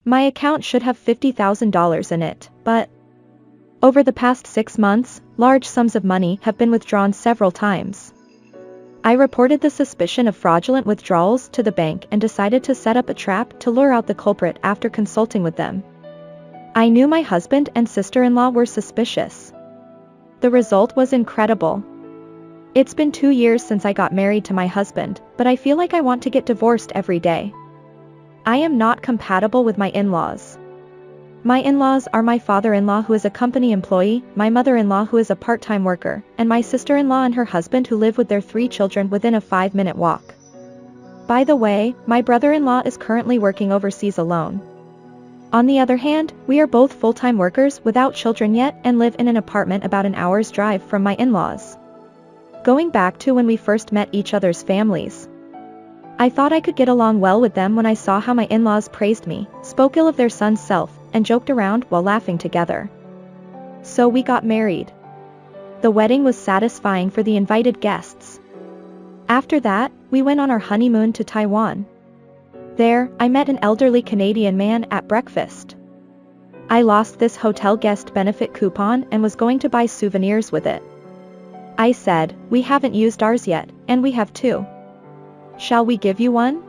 My account should have $50,000 in it, but over the past 6 months, large sums of money have been withdrawn several times. I reported the suspicion of fraudulent withdrawals to the bank and decided to set up a trap to lure out the culprit after consulting with them. I knew my husband and sister-in-law were suspicious. The result was incredible. It's been 2 years since I got married to my husband, but I feel like I want to get divorced every day. I am not compatible with my in-laws. My in-laws are my father-in-law who is a company employee, my mother-in-law who is a part-time worker, and my sister-in-law and her husband who live with their 3 children within a 5-minute walk. By the way, my brother-in-law is currently working overseas alone. On the other hand, we are both full-time workers without children yet and live in an apartment about an hour's drive from my in-laws. Going back to when we first met each other's families, I thought I could get along well with them when I saw how my in-laws praised me, spoke ill of their son's self, and joked around while laughing together. So we got married. The wedding was satisfying for the invited guests. After that, we went on our honeymoon to Taiwan. There, I met an elderly Canadian man at breakfast. I lost this hotel guest benefit coupon and was going to buy souvenirs with it. I said, "We haven't used ours yet, and we have 2. Shall we give you one?"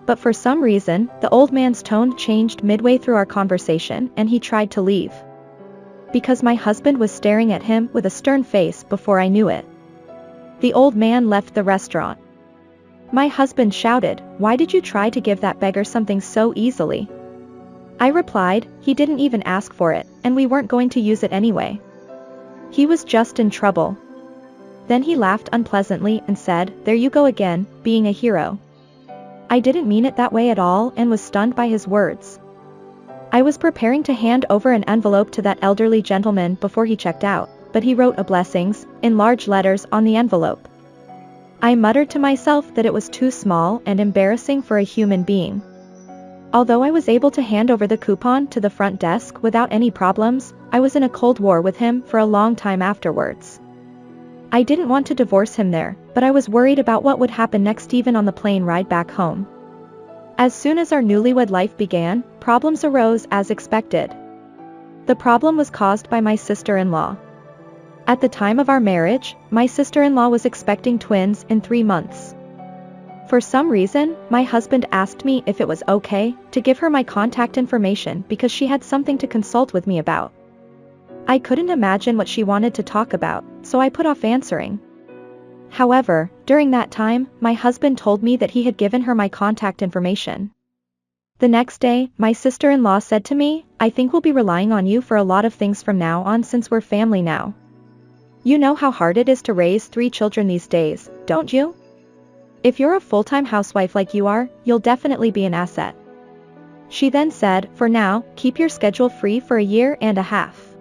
But for some reason, the old man's tone changed midway through our conversation and he tried to leave. Because my husband was staring at him with a stern face before I knew it. The old man left the restaurant. My husband shouted, "Why did you try to give that beggar something so easily?" I replied, "He didn't even ask for it, and we weren't going to use it anyway. He was just in trouble." Then he laughed unpleasantly and said, "There you go again, being a hero." I didn't mean it that way at all and was stunned by his words. I was preparing to hand over an envelope to that elderly gentleman before he checked out, but he wrote a blessings, in large letters on the envelope. I muttered to myself that it was too small and embarrassing for a human being. Although I was able to hand over the coupon to the front desk without any problems, I was in a cold war with him for a long time afterwards. I didn't want to divorce him there, but I was worried about what would happen next even on the plane ride back home. As soon as our newlywed life began, problems arose as expected. The problem was caused by my sister-in-law. At the time of our marriage, my sister-in-law was expecting twins in 3 months. For some reason, my husband asked me if it was okay to give her my contact information because she had something to consult with me about. I couldn't imagine what she wanted to talk about, so I put off answering. However, during that time, my husband told me that he had given her my contact information. The next day, my sister-in-law said to me, "I think we'll be relying on you for a lot of things from now on since we're family now. You know how hard it is to raise 3 children these days, don't you? If you're a full-time housewife like you are, you'll definitely be an asset." She then said, "For now, keep your schedule free for a year and a half."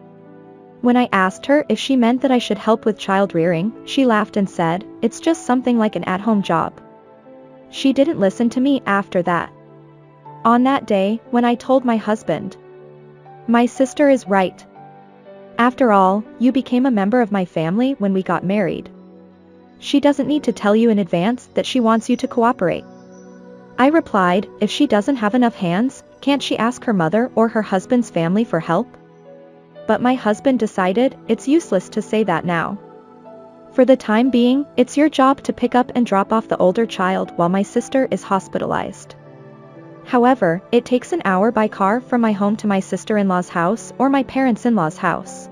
When I asked her if she meant that I should help with child rearing, she laughed and said, "It's just something like an at-home job." She didn't listen to me after that. On that day, when I told my husband, "My sister is right. After all, you became a member of my family when we got married. She doesn't need to tell you in advance that she wants you to cooperate." I replied, "If she doesn't have enough hands, can't she ask her mother or her husband's family for help?" But my husband decided, it's useless to say that now. For the time being, it's your job to pick up and drop off the older child while my sister is hospitalized. However, it takes an hour by car from my home to my sister-in-law's house or my parents-in-law's house.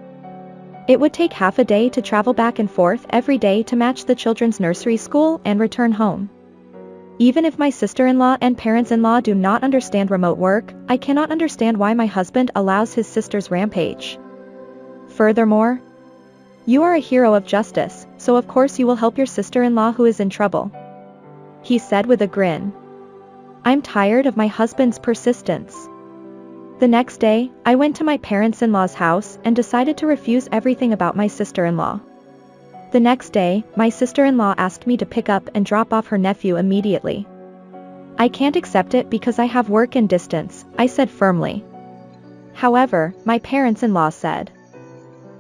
It would take half a day to travel back and forth every day to match the children's nursery school and return home. Even if my sister-in-law and parents-in-law do not understand remote work, I cannot understand why my husband allows his sisters rampage. Furthermore, you are a hero of justice, so of course you will help your sister-in-law who is in trouble," he said with a grin. I'm tired of my husband's persistence. The next day, I went to my parents-in-law's house and decided to refuse everything about my sister-in-law. The next day, my sister-in-law asked me to pick up and drop off her nephew immediately. "I can't accept it because I have work and distance," I said firmly. However, my parents-in-law said,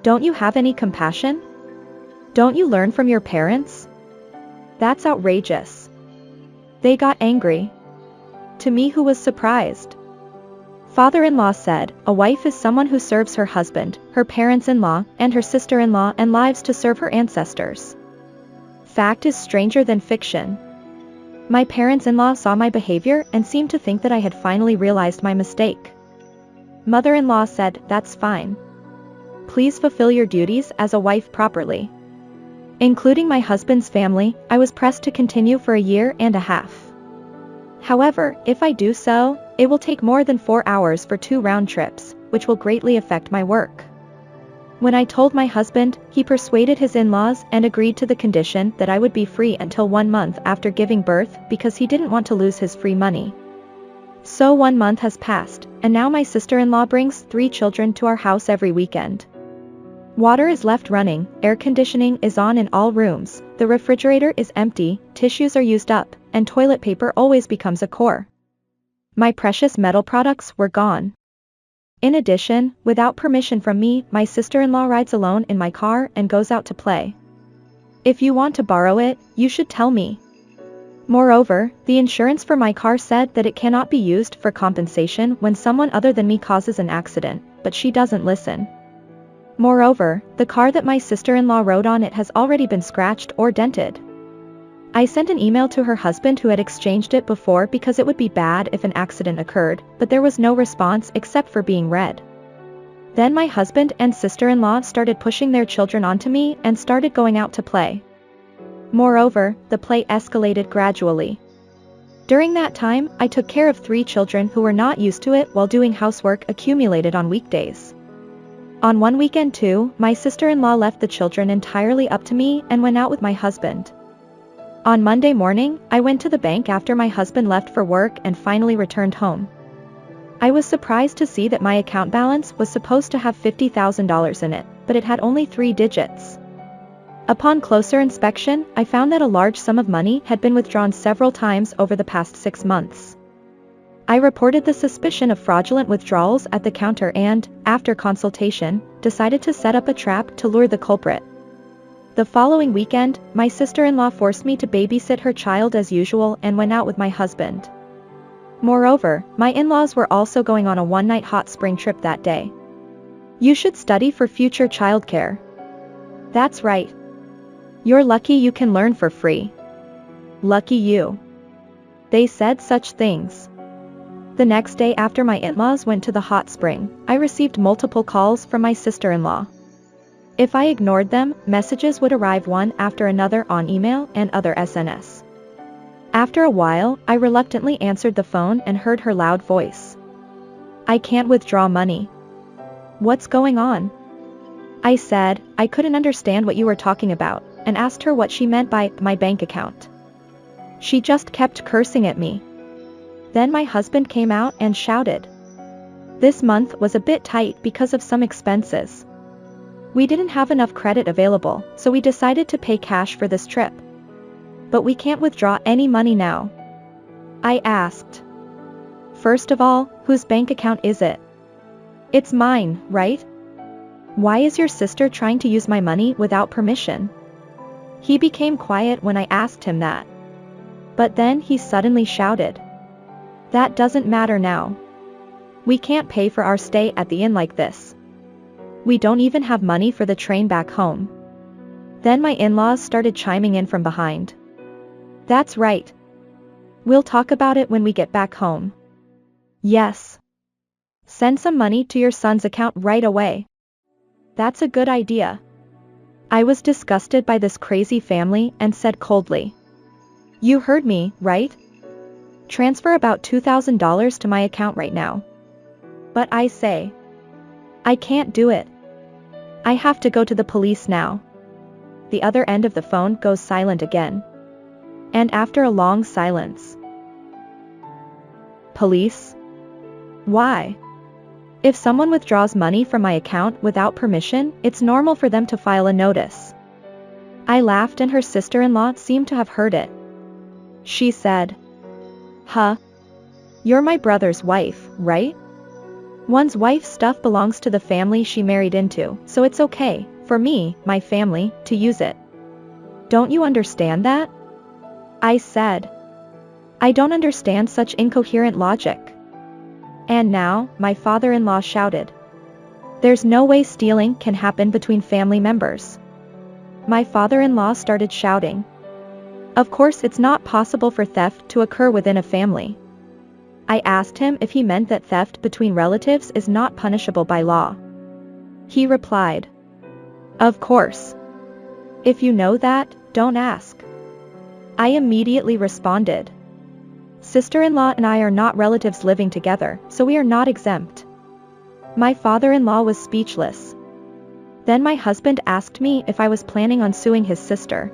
"Don't you have any compassion? Don't you learn from your parents? That's outrageous." They got angry. To me, who was surprised, Father-in-law said, a wife is someone who serves her husband, her parents-in-law, and her sister-in-law and lives to serve her ancestors. Fact is stranger than fiction. My parents-in-law saw my behavior and seemed to think that I had finally realized my mistake. Mother-in-law said, that's fine. Please fulfill your duties as a wife properly. Including my husband's family, I was pressed to continue for a year and a half. However, if I do so, it will take more than 4 hours for 2 round trips, which will greatly affect my work. When I told my husband, he persuaded his in-laws and agreed to the condition that I would be free until 1 month after giving birth because he didn't want to lose his free money. So 1 month has passed, and now my sister-in-law brings 3 children to our house every weekend. Water is left running, air conditioning is on in all rooms, the refrigerator is empty, tissues are used up, and toilet paper always becomes a chore. My precious metal products were gone. In addition, without permission from me, my sister-in-law rides alone in my car and goes out to play. If you want to borrow it, you should tell me. Moreover, the insurance for my car said that it cannot be used for compensation when someone other than me causes an accident, but she doesn't listen. Moreover, the car that my sister-in-law rode on it has already been scratched or dented. I sent an email to her husband who had exchanged it before because it would be bad if an accident occurred, but there was no response except for being read. Then my husband and sister-in-law started pushing their children onto me and started going out to play. Moreover, the play escalated gradually. During that time, I took care of 3 children who were not used to it while doing housework accumulated on weekdays. On one weekend too, my sister-in-law left the children entirely up to me and went out with my husband. On Monday morning, I went to the bank after my husband left for work and finally returned home. I was surprised to see that my account balance was supposed to have $50,000 in it, but it had only 3 digits. Upon closer inspection, I found that a large sum of money had been withdrawn several times over the past 6 months. I reported the suspicion of fraudulent withdrawals at the counter and, after consultation, decided to set up a trap to lure the culprit. The following weekend, my sister-in-law forced me to babysit her child as usual and went out with my husband. Moreover, my in-laws were also going on a one-night hot spring trip that day. You should study for future childcare. That's right. You're lucky you can learn for free. Lucky you. They said such things. The next day after my in-laws went to the hot spring, I received multiple calls from my sister-in-law. If I ignored them, messages would arrive one after another on email and other SNS. After a while, I reluctantly answered the phone and heard her loud voice. I can't withdraw money. What's going on? I said, I couldn't understand what you were talking about, and asked her what she meant by my bank account. She just kept cursing at me. Then my husband came out and shouted. This month was a bit tight because of some expenses. We didn't have enough credit available, so we decided to pay cash for this trip. But we can't withdraw any money now. I asked. First of all, whose bank account is it? It's mine, right? Why is your sister trying to use my money without permission? He became quiet when I asked him that. But then he suddenly shouted. That doesn't matter now. We can't pay for our stay at the inn like this. We don't even have money for the train back home. Then my in-laws started chiming in from behind. That's right. We'll talk about it when we get back home. Yes. Send some money to your son's account right away. That's a good idea. I was disgusted by this crazy family and said coldly. You heard me, right? Transfer about $2,000 to my account right now. But I say. I can't do it. I have to go to the police now. The other end of the phone goes silent again. And after a long silence. Police? Why? If someone withdraws money from my account without permission, it's normal for them to file a notice. I laughed and her sister-in-law seemed to have heard it. She said. Huh? You're my brother's wife, right? One's wife's stuff belongs to the family she married into, so it's okay, for me, my family, to use it. Don't you understand that? I said. I don't understand such incoherent logic. And now, my father-in-law shouted. There's no way stealing can happen between family members. My father-in-law started shouting. Of course it's not possible for theft to occur within a family. I asked him if he meant that theft between relatives is not punishable by law. He replied, of course. If you know that, don't ask. I immediately responded. Sister-in-law and I are not relatives living together, so we are not exempt. My father-in-law was speechless. Then my husband asked me if I was planning on suing his sister.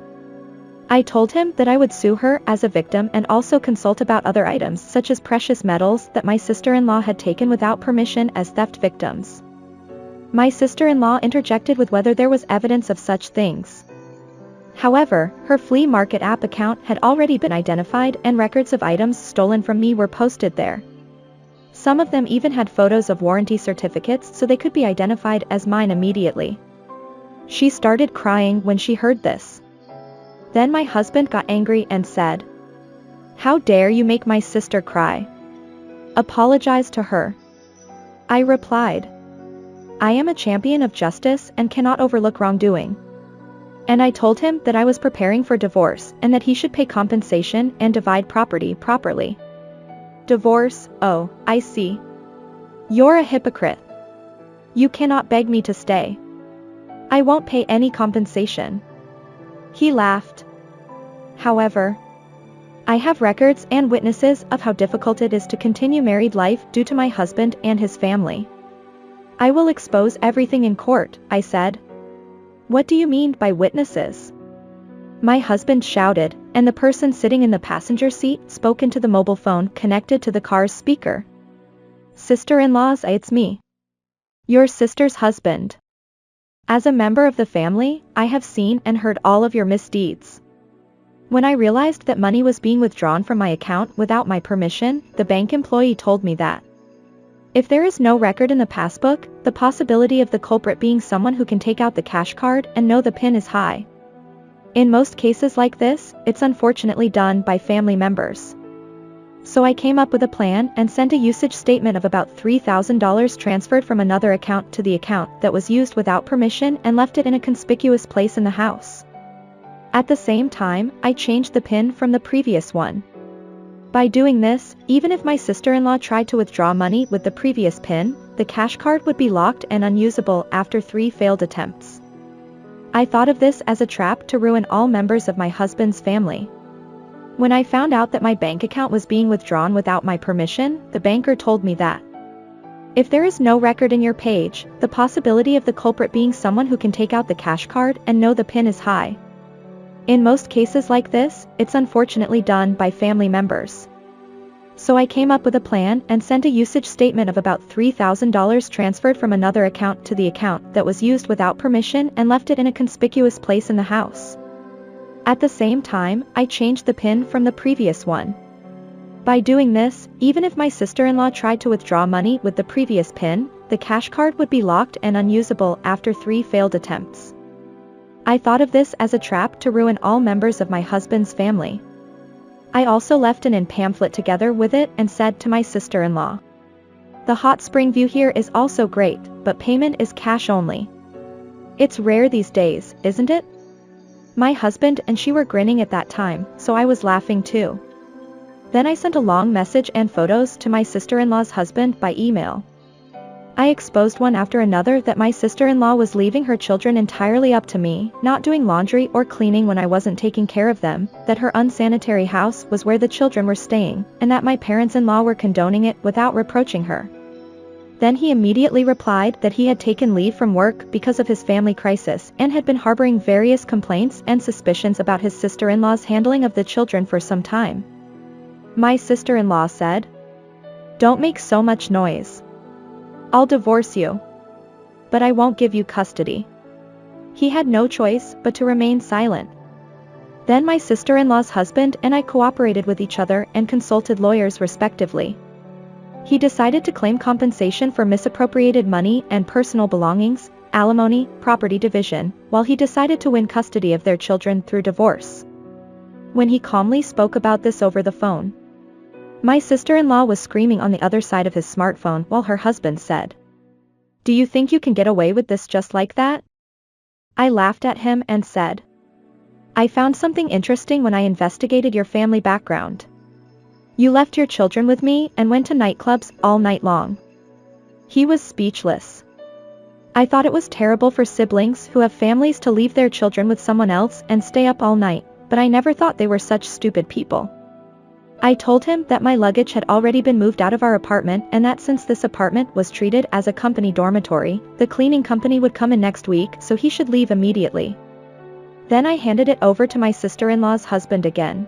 I told him that I would sue her as a victim and also consult about other items such as precious metals that my sister-in-law had taken without permission as theft victims. My sister-in-law interjected with whether there was evidence of such things. However, her flea market app account had already been identified and records of items stolen from me were posted there. Some of them even had photos of warranty certificates so they could be identified as mine immediately. She started crying when she heard this. Then my husband got angry and said, how dare you make my sister cry? Apologize to her. I replied, I am a champion of justice and cannot overlook wrongdoing. And I told him that I was preparing for divorce and that he should pay compensation and divide property properly. Divorce, oh, I see. You're a hypocrite. You cannot beg me to stay. I won't pay any compensation. He laughed. However, I have records and witnesses of how difficult it is to continue married life due to my husband and his family. I will expose everything in court, I said. What do you mean by witnesses? My husband shouted, and the person sitting in the passenger seat spoke into the mobile phone connected to the car's speaker. Sister-in-laws, it's me. Your sister's husband. As a member of the family, I have seen and heard all of your misdeeds. When I realized that money was being withdrawn from my account without my permission, the bank employee told me that if there is no record in the passbook, the possibility of the culprit being someone who can take out the cash card and know the PIN is high. In most cases like this, it's unfortunately done by family members. So I came up with a plan and sent a usage statement of about $3,000 transferred from another account to the account that was used without permission and left it in a conspicuous place in the house. At the same time, I changed the PIN from the previous one. By doing this, even if my sister-in-law tried to withdraw money with the previous PIN, the cash card would be locked and unusable after 3 failed attempts. I thought of this as a trap to ruin all members of my husband's family. When I found out that my bank account was being withdrawn without my permission, the banker told me that if there is no record in your page, the possibility of the culprit being someone who can take out the cash card and know the PIN is high. In most cases like this, it's unfortunately done by family members. So I came up with a plan and sent a usage statement of about $3,000 transferred from another account to the account that was used without permission and left it in a conspicuous place in the house. At the same time, I changed the PIN from the previous one. By doing this, even if my sister-in-law tried to withdraw money with the previous PIN, the cash card would be locked and unusable after 3 failed attempts. I thought of this as a trap to ruin all members of my husband's family. I also left an in pamphlet together with it and said to my sister-in-law, the hot spring view here is also great, but payment is cash only. It's rare these days, isn't it? My husband and she were grinning at that time, so I was laughing too. Then I sent a long message and photos to my sister-in-law's husband by email. I exposed one after another that my sister-in-law was leaving her children entirely up to me, not doing laundry or cleaning when I wasn't taking care of them, that her unsanitary house was where the children were staying, and that my parents-in-law were condoning it without reproaching her. Then he immediately replied that he had taken leave from work because of his family crisis and had been harboring various complaints and suspicions about his sister-in-law's handling of the children for some time. My sister-in-law said, "Don't make so much noise. I'll divorce you. But I won't give you custody." He had no choice but to remain silent. Then my sister-in-law's husband and I cooperated with each other and consulted lawyers respectively. He decided to claim compensation for misappropriated money and personal belongings, alimony, property division, while he decided to win custody of their children through divorce. When he calmly spoke about this over the phone, My sister-in-law was screaming on the other side of his smartphone while her husband said, "Do you think you can get away with this just like that?" I laughed at him and said, "I found something interesting when I investigated your family background. You left your children with me and went to nightclubs all night long." He was speechless. I thought it was terrible for siblings who have families to leave their children with someone else and stay up all night, but I never thought they were such stupid people. I told him that my luggage had already been moved out of our apartment and that since this apartment was treated as a company dormitory, the cleaning company would come in next week, so he should leave immediately. Then I handed it over to my sister-in-law's husband again.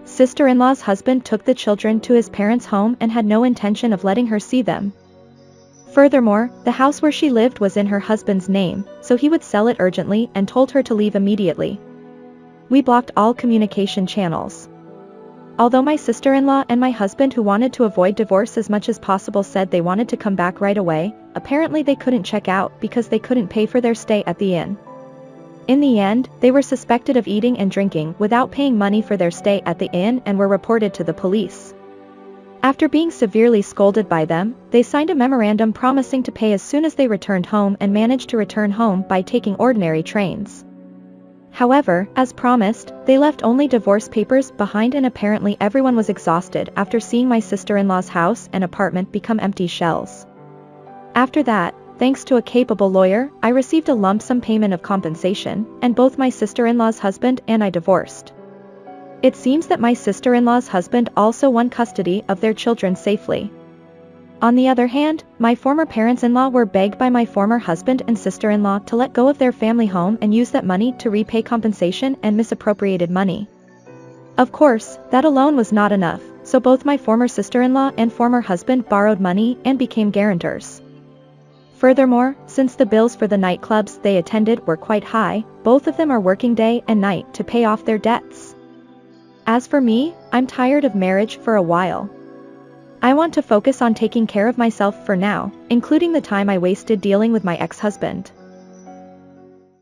Sister-in-law's husband took the children to his parents' home and had no intention of letting her see them. Furthermore, the house where she lived was in her husband's name, so he would sell it urgently and told her to leave immediately. We blocked all communication channels. Although my sister-in-law and my husband, who wanted to avoid divorce as much as possible, said they wanted to come back right away, apparently they couldn't check out because they couldn't pay for their stay at the inn. In the end, they were suspected of eating and drinking without paying money for their stay at the inn and were reported to the police. After being severely scolded by them, they signed a memorandum promising to pay as soon as they returned home and managed to return home by taking ordinary trains. However, as promised, they left only divorce papers behind and apparently everyone was exhausted after seeing my sister-in-law's house and apartment become empty shells. After that, thanks to a capable lawyer, I received a lump sum payment of compensation, and both my sister-in-law's husband and I divorced. It seems that my sister-in-law's husband also won custody of their children safely. On the other hand, my former parents-in-law were begged by my former husband and sister-in-law to let go of their family home and use that money to repay compensation and misappropriated money. Of course, that alone was not enough, so both my former sister-in-law and former husband borrowed money and became guarantors. Furthermore, since the bills for the nightclubs they attended were quite high, both of them are working day and night to pay off their debts. As for me, I'm tired of marriage for a while. I want to focus on taking care of myself for now, including the time I wasted dealing with my ex-husband.